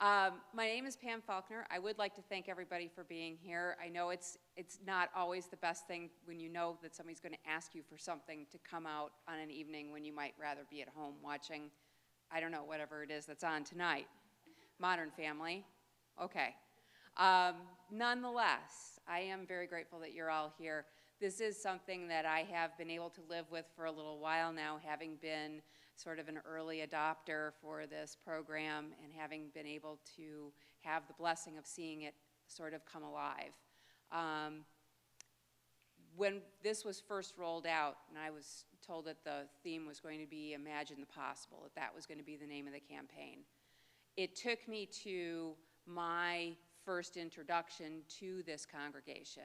My name is Pam Faulkner. I would like to thank everybody for being here. I know it's not always the best thing when you know that somebody's going to ask you for something to come out on an evening when you might rather be at home watching, I don't know, whatever it is that's on tonight. Modern Family. Okay. Nonetheless, I am very grateful that you're all here. This is something that I have been able to live with for a little while now, having been sort of an early adopter for this program and having been able to have the blessing of seeing it sort of come alive. When this was first rolled out, and I was told that the theme was going to be Imagine the Possible, that was going to be the name of the campaign, it took me to my first introduction to this congregation,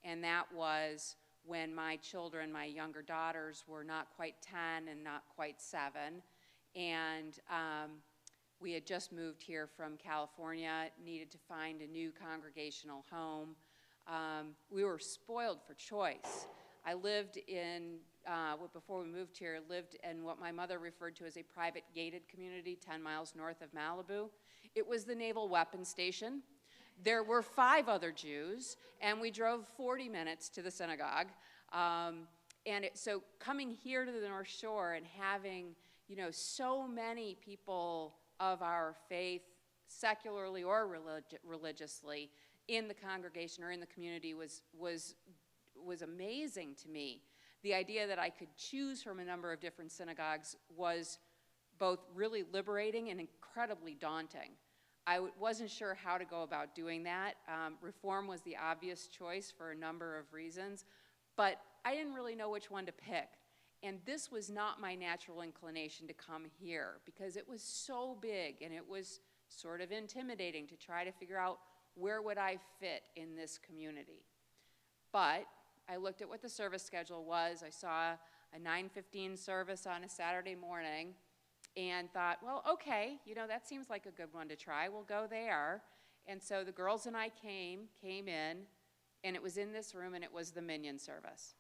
and that was when my children, my younger daughters, were not quite 10 and not quite 7, and we had just moved here from California, needed to find a new congregational home. We were spoiled for choice. I lived in, before we moved here, lived in what my mother referred to as a private gated community 10 miles north of Malibu. It was the Naval Weapons Station. There were 5 other Jews, and we drove 40 minutes to the synagogue. So coming here to the North Shore and having, you know, so many people of our faith, secularly or religiously, in the congregation or in the community was amazing to me. The idea that I could choose from a number of different synagogues was both really liberating and incredibly daunting. I wasn't sure how to go about doing that. Reform was the obvious choice for a number of reasons, but I didn't really know which one to pick. And this was not my natural inclination to come here because it was so big and it was sort of intimidating to try to figure out where would I fit in this community. But I looked at what the service schedule was. I saw a 9:15 service on a Saturday morning and thought, well, okay, you know, that seems like a good one to try. We'll go there. And so the girls and I came in, and it was in this room, and it was the Minyan service.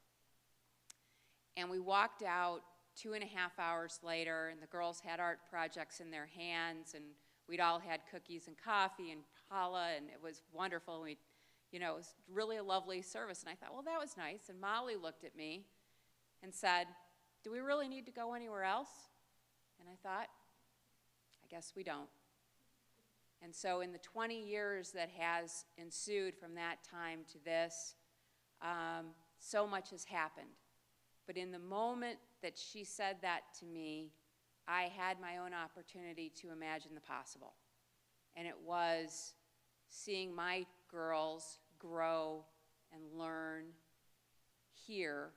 And we walked out 2.5 hours later, and the girls had art projects in their hands, and we'd all had cookies and coffee and challah, and it was wonderful. We, you know, it was really a lovely service. And I thought, well, that was nice. And Molly looked at me and said, do we really need to go anywhere else? And I thought, I guess we don't. And so in the 20 years that has ensued from that time to this, so much has happened. But in the moment that she said that to me, I had my own opportunity to imagine the possible. And it was seeing my girls grow and learn here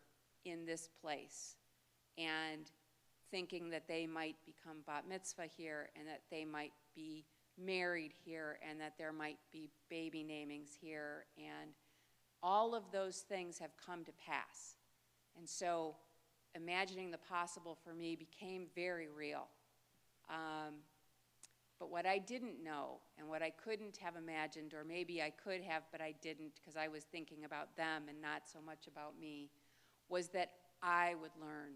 in this place, and thinking that they might become bat mitzvah here, and that they might be married here, and that there might be baby namings here, and all of those things have come to pass. And so imagining the possible for me became very real. But what I didn't know, and what I couldn't have imagined, or maybe I could have, but I didn't because I was thinking about them and not so much about me, was that I would learn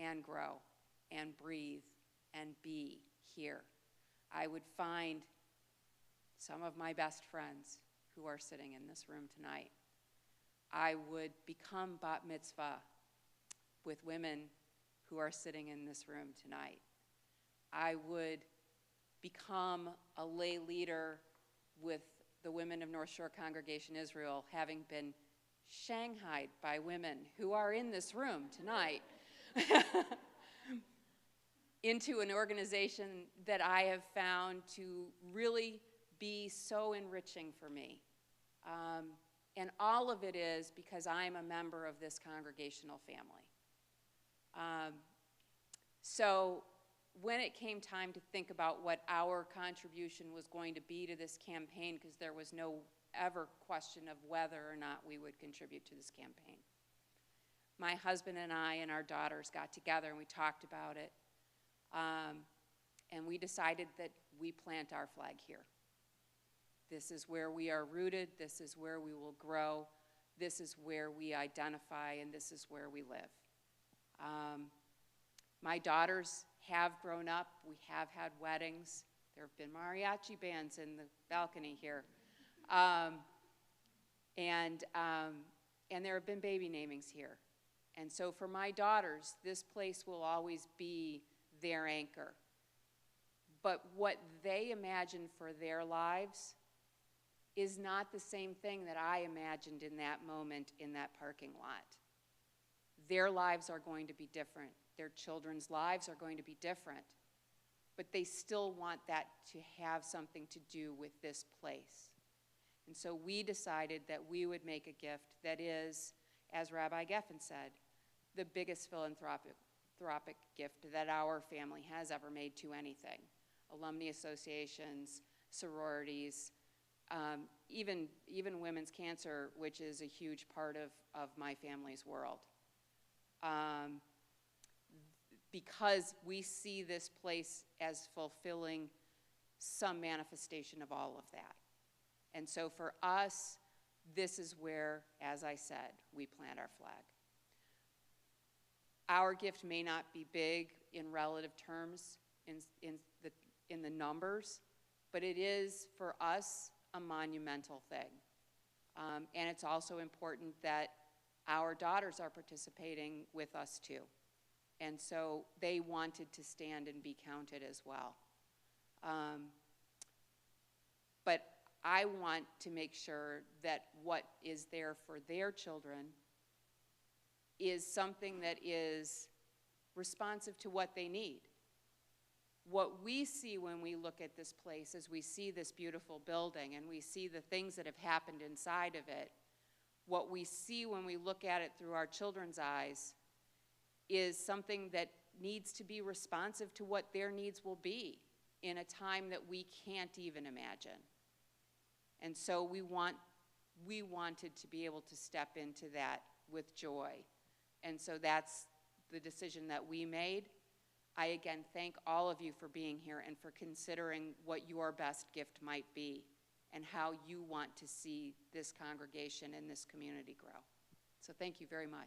and grow and breathe and be here. I would find some of my best friends who are sitting in this room tonight. I would become bat mitzvah with women who are sitting in this room tonight. I would become a lay leader with the women of North Shore Congregation Israel, having been shanghaied by women who are in this room tonight into an organization that I have found to really be so enriching for me. And all of it is because I'm a member of this congregational family. So when it came time to think about what our contribution was going to be to this campaign, because there was no ever question of whether or not we would contribute to this campaign, my husband and I and our daughters got together and we talked about it. And we decided that we plant our flag here. This is where we are rooted. This is where we will grow. This is where we identify, and this is where we live. My daughters have grown up. We have had weddings. There have been mariachi bands in the balcony here. And there have been baby namings here. And so for my daughters, this place will always be their anchor. But what they imagine for their lives is not the same thing that I imagined in that moment in that parking lot. Their lives are going to be different. Their children's lives are going to be different. But they still want that to have something to do with this place. And so we decided that we would make a gift that is, as Rabbi Geffen said, the biggest philanthropic gift that our family has ever made to anything. Alumni associations, sororities, even women's cancer, which is a huge part of my family's world. Because we see this place as fulfilling some manifestation of all of that. And so for us, this is where, as I said, we plant our flag. Our gift may not be big in relative terms in the numbers, but it is, for us, a monumental thing. And it's also important that our daughters are participating with us too. And so they wanted to stand and be counted as well. But I want to make sure that what is there for their children is something that is responsive to what they need. What we see when we look at this place is we see this beautiful building and we see the things that have happened inside of it. What we see when we look at it through our children's eyes is something that needs to be responsive to what their needs will be in a time that we can't even imagine. And so we wanted to be able to step into that with joy. And so that's the decision that we made. I again thank all of you for being here and for considering what your best gift might be and how you want to see this congregation and this community grow. So thank you very much.